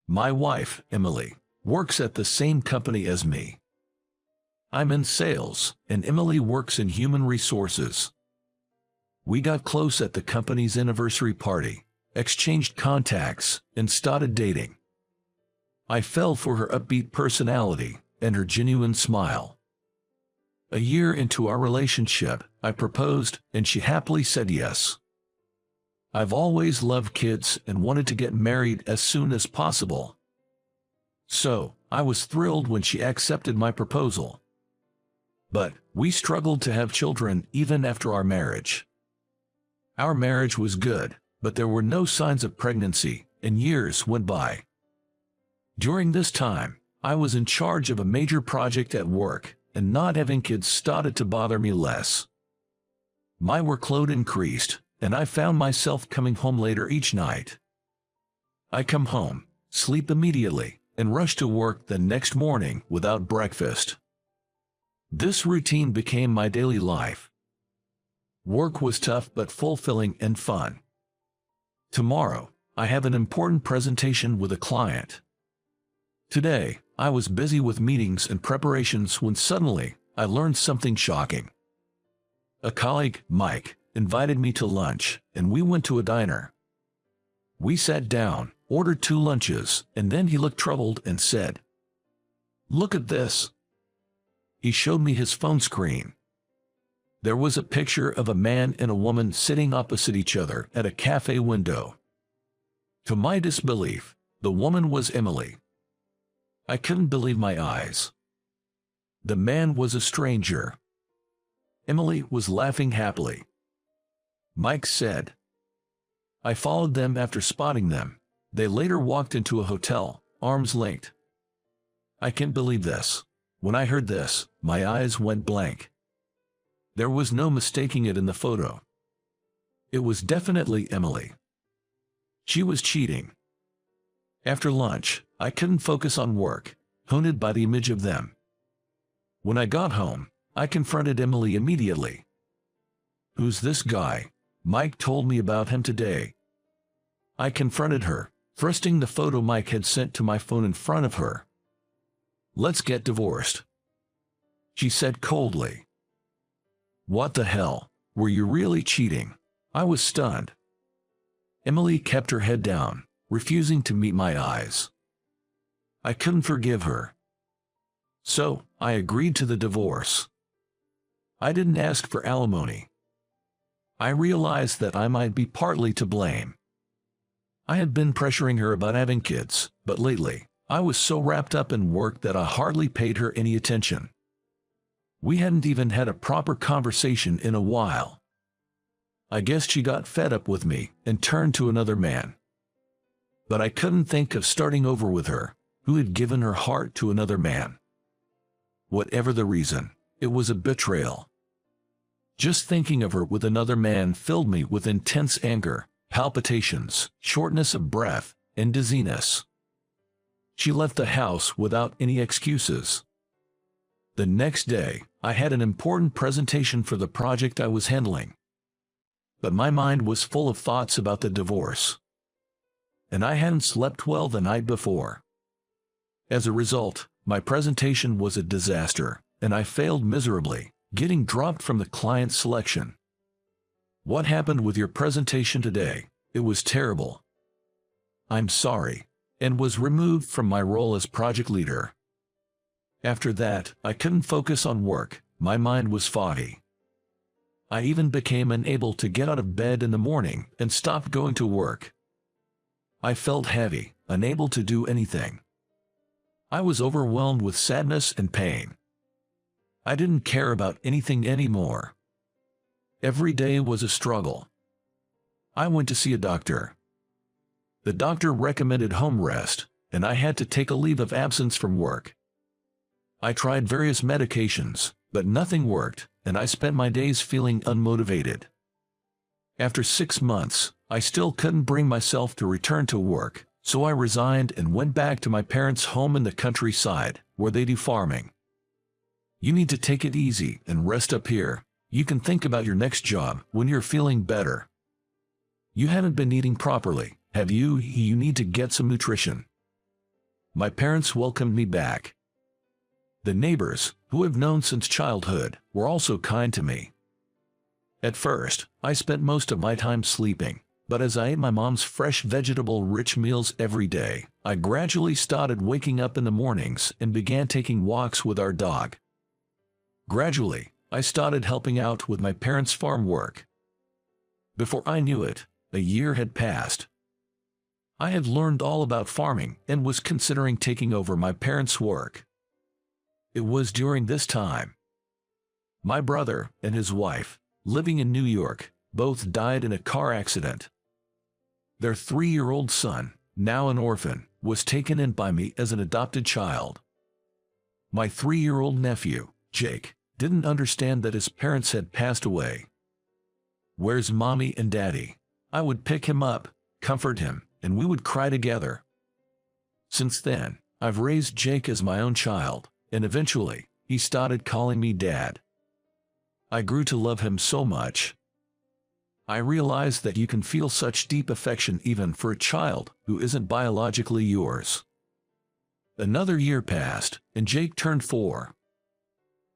My wife, Emily, works at the same company as me. I'm in sales, and Emily works in human resources. We got close at the company's anniversary party, exchanged contacts, and started dating. I fell for her upbeat personality and her genuine smile. A year into our relationship, I proposed, and she happily said yes. I've always loved kids and wanted to get married as soon as possible. So, I was thrilled when she accepted my proposal. But we struggled to have children even after our marriage. Our marriage was good, but there were no signs of pregnancy, and years went by. During this time, I was in charge of a major project at work, and not having kids started to bother me less. My workload increased, and I found myself coming home later each night. I come home, sleep immediately, and rush to work the next morning without breakfast. This routine became my daily life. Work was tough but fulfilling and fun. Tomorrow, I have an important presentation with a client. Today, I was busy with meetings and preparations when suddenly, I learned something shocking. A colleague, Mike, invited me to lunch, and we went to a diner. We sat down, ordered 2 lunches, and then he looked troubled and said, "Look at this." He showed me his phone screen. There was a picture of a man and a woman sitting opposite each other at a cafe window. To my disbelief, the woman was Emily. I couldn't believe my eyes. The man was a stranger. Emily was laughing happily. Mike said, "I followed them after spotting them. They later walked into a hotel, arms linked." I can't believe this. When I heard this, my eyes went blank. There was no mistaking it in the photo. It was definitely Emily. She was cheating. After lunch, I couldn't focus on work, haunted by the image of them. When I got home, I confronted Emily immediately. "Who's this guy? Mike told me about him today." I confronted her, thrusting the photo Mike had sent to my phone in front of her. "Let's get divorced," she said coldly. "What the hell? Were you really cheating?" I was stunned. Emily kept her head down, refusing to meet my eyes. I couldn't forgive her. So, I agreed to the divorce. I didn't ask for alimony. I realized that I might be partly to blame. I had been pressuring her about having kids, but lately, I was so wrapped up in work that I hardly paid her any attention. We hadn't even had a proper conversation in a while. I guess she got fed up with me and turned to another man. But I couldn't think of starting over with her, who had given her heart to another man. Whatever the reason, it was a betrayal. Just thinking of her with another man filled me with intense anger, palpitations, shortness of breath, and dizziness. She left the house without any excuses. The next day, I had an important presentation for the project I was handling. But my mind was full of thoughts about the divorce. And I hadn't slept well the night before. As a result, my presentation was a disaster, and I failed miserably, getting dropped from the client selection. "What happened with your presentation today? It was terrible." "I'm sorry," and was removed from my role as project leader. After that, I couldn't focus on work. My mind was foggy. I even became unable to get out of bed in the morning and stopped going to work. I felt heavy, unable to do anything. I was overwhelmed with sadness and pain. I didn't care about anything anymore. Every day was a struggle. I went to see a doctor. The doctor recommended home rest, and I had to take a leave of absence from work. I tried various medications, but nothing worked, and I spent my days feeling unmotivated. After 6 months, I still couldn't bring myself to return to work, so I resigned and went back to my parents' home in the countryside, where they do farming. "You need to take it easy and rest up here. You can think about your next job when you're feeling better. You haven't been eating properly, have you? You need to get some nutrition." My parents welcomed me back. The neighbors, who I've known since childhood, were also kind to me. At first, I spent most of my time sleeping, but as I ate my mom's fresh vegetable-rich meals every day, I gradually started waking up in the mornings and began taking walks with our dog. Gradually, I started helping out with my parents' farm work. Before I knew it, a year had passed. I had learned all about farming and was considering taking over my parents' work. It was during this time. My brother and his wife, living in New York, both died in a car accident. Their 3-year-old son, now an orphan, was taken in by me as an adopted child. My 3-year-old nephew, Jake, didn't understand that his parents had passed away. "Where's Mommy and Daddy?" I would pick him up, comfort him, and we would cry together. Since then, I've raised Jake as my own child, and eventually, he started calling me Dad. I grew to love him so much. I realized that you can feel such deep affection even for a child who isn't biologically yours. Another year passed, and Jake turned 4.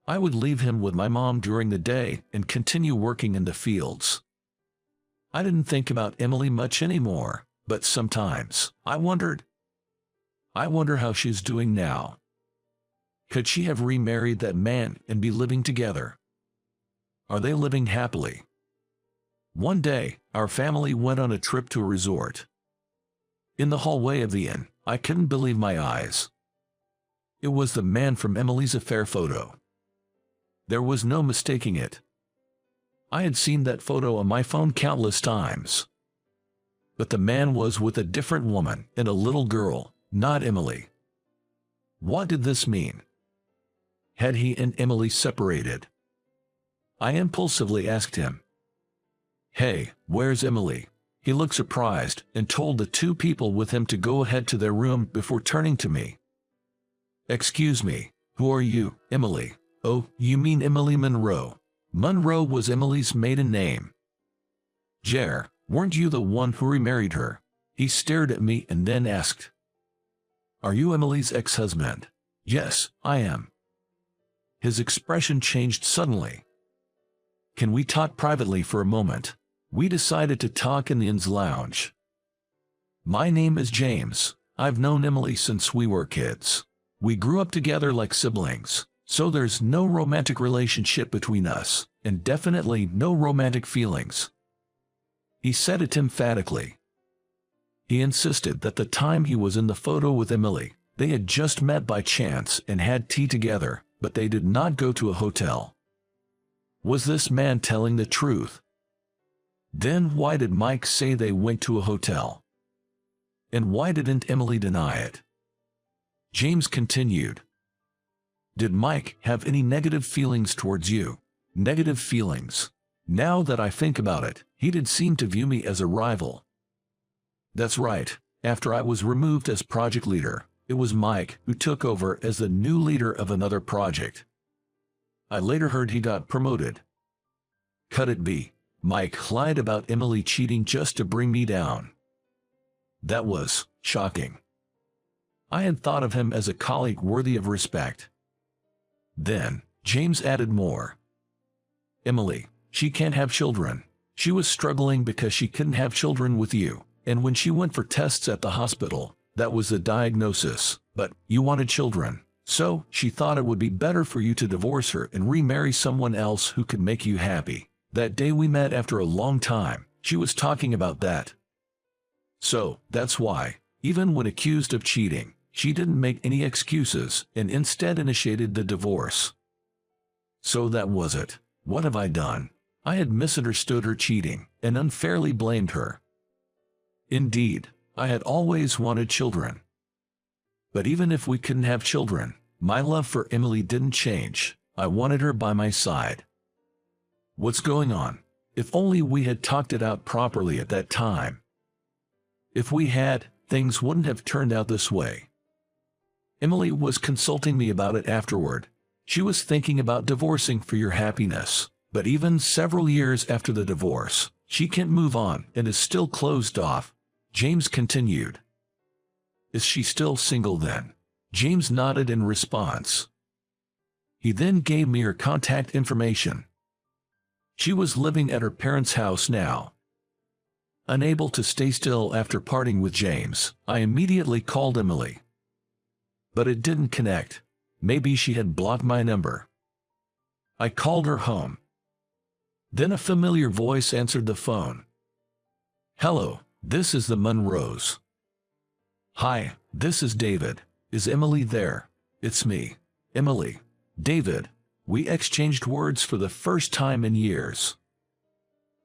I would leave him with my mom during the day and continue working in the fields. I didn't think about Emily much anymore, but sometimes I wonder how she's doing now. Could she have remarried that man and be living together? Are they living happily? One day, our family went on a trip to a resort. In the hallway of the inn, I couldn't believe my eyes. It was the man from Emily's affair photo. There was no mistaking it. I had seen that photo on my phone countless times. But the man was with a different woman and a little girl, not Emily. What did this mean? Had he and Emily separated? I impulsively asked him, "Hey, where's Emily?" He looked surprised and told the 2 people with him to go ahead to their room before turning to me. "Excuse me, who are you, Emily?" "Oh, you mean Emily Monroe." Monroe was Emily's maiden name. "Jer, weren't you the one who remarried her?" He stared at me and then asked, "Are you Emily's ex-husband?" "Yes, I am." His expression changed suddenly. "Can we talk privately for a moment?" We decided to talk in the inn's lounge. "My name is James. I've known Emily since we were kids. We grew up together like siblings, so there's no romantic relationship between us, and definitely no romantic feelings." He said it emphatically. He insisted that the time he was in the photo with Emily, they had just met by chance and had tea together, but they did not go to a hotel. Was this man telling the truth? Then why did Mike say they went to a hotel? And why didn't Emily deny it? James continued. "Did Mike have any negative feelings towards you?" "Negative feelings? Now that I think about it, he did seem to view me as a rival." "That's right. After I was removed as project leader, it was Mike who took over as the new leader of another project. I later heard he got promoted." Could it be Mike lied about Emily cheating just to bring me down? That was shocking. I had thought of him as a colleague worthy of respect. Then, James added more. "Emily, she can't have children. She was struggling because she couldn't have children with you, and when she went for tests at the hospital, that was the diagnosis, but you wanted children. So, she thought it would be better for you to divorce her and remarry someone else who could make you happy. That day we met after a long time, she was talking about that. So, that's why, even when accused of cheating, she didn't make any excuses and instead initiated the divorce." So that was it. What have I done? I had misunderstood her cheating and unfairly blamed her. Indeed, I had always wanted children. But even if we couldn't have children, my love for Emily didn't change. I wanted her by my side. What's going on? If only we had talked it out properly at that time. If we had, things wouldn't have turned out this way. Emily was consulting me about it afterward. She was thinking about divorcing for your happiness, but even several years after the divorce, she can't move on and is still closed off. James continued. Is she still single then? James nodded in response. He then gave me her contact information. She was living at her parents' house now. Unable to stay still after parting with James, I immediately called Emily. But it didn't connect. Maybe she had blocked my number. I called her home. Then a familiar voice answered the phone. "Hello, this is the Monroes." "Hi, this is David. Is Emily there?" "It's me, Emily." "David." We exchanged words for the first time in years.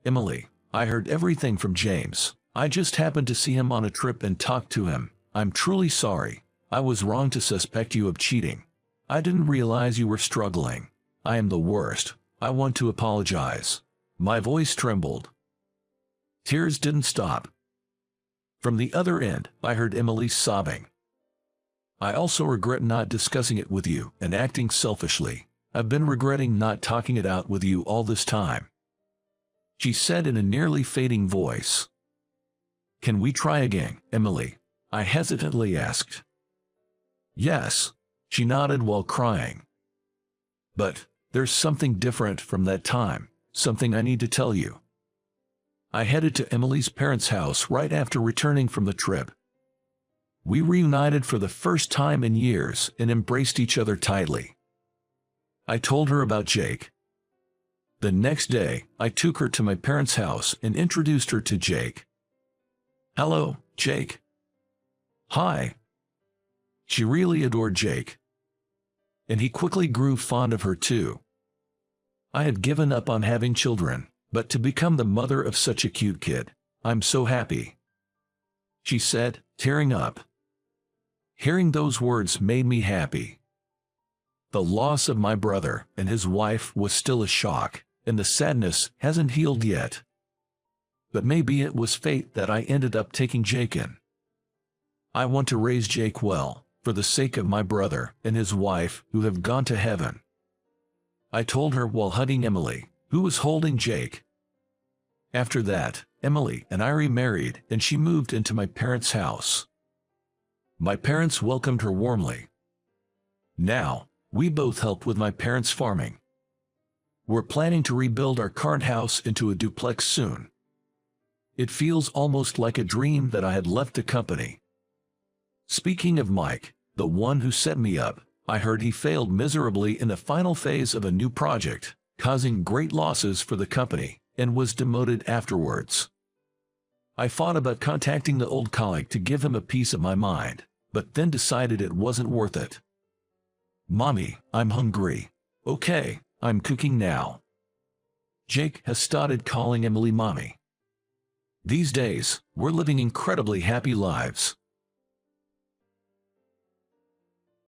"Emily, I heard everything from James. I just happened to see him on a trip and talked to him. I'm truly sorry. I was wrong to suspect you of cheating. I didn't realize you were struggling. I am the worst. I want to apologize." My voice trembled. Tears didn't stop. From the other end, I heard Emily sobbing. "I also regret not discussing it with you and acting selfishly. I've been regretting not talking it out with you all this time," she said in a nearly fading voice. "Can we try again, Emily?" I hesitantly asked. "Yes," she nodded while crying. "But there's something different from that time, something I need to tell you." I headed to Emily's parents' house right after returning from the trip. We reunited for the first time in years and embraced each other tightly. I told her about Jake. The next day, I took her to my parents' house and introduced her to Jake. "Hello, Jake." "Hi." She really adored Jake. And he quickly grew fond of her too. I had given up on having children, but to become the mother of such a cute kid, I'm so happy," she said, tearing up. Hearing those words made me happy. The loss of my brother and his wife was still a shock, and the sadness hasn't healed yet. But maybe it was fate that I ended up taking Jake in. I want to raise Jake well, for the sake of my brother and his wife who have gone to heaven," I told her while hugging Emily, who was holding Jake. After that, Emily and I remarried and she moved into my parents' house. My parents welcomed her warmly. Now, we both help with my parents' farming. We're planning to rebuild our current house into a duplex soon. It feels almost like a dream that I had left the company. Speaking of Mike, the one who set me up, I heard he failed miserably in the final phase of a new project, causing great losses for the company, and was demoted afterwards. I thought about contacting the old colleague to give him a piece of my mind, but then decided it wasn't worth it. "Mommy, I'm hungry." "Okay, I'm cooking now." Jake has started calling Emily Mommy. These days, we're living incredibly happy lives.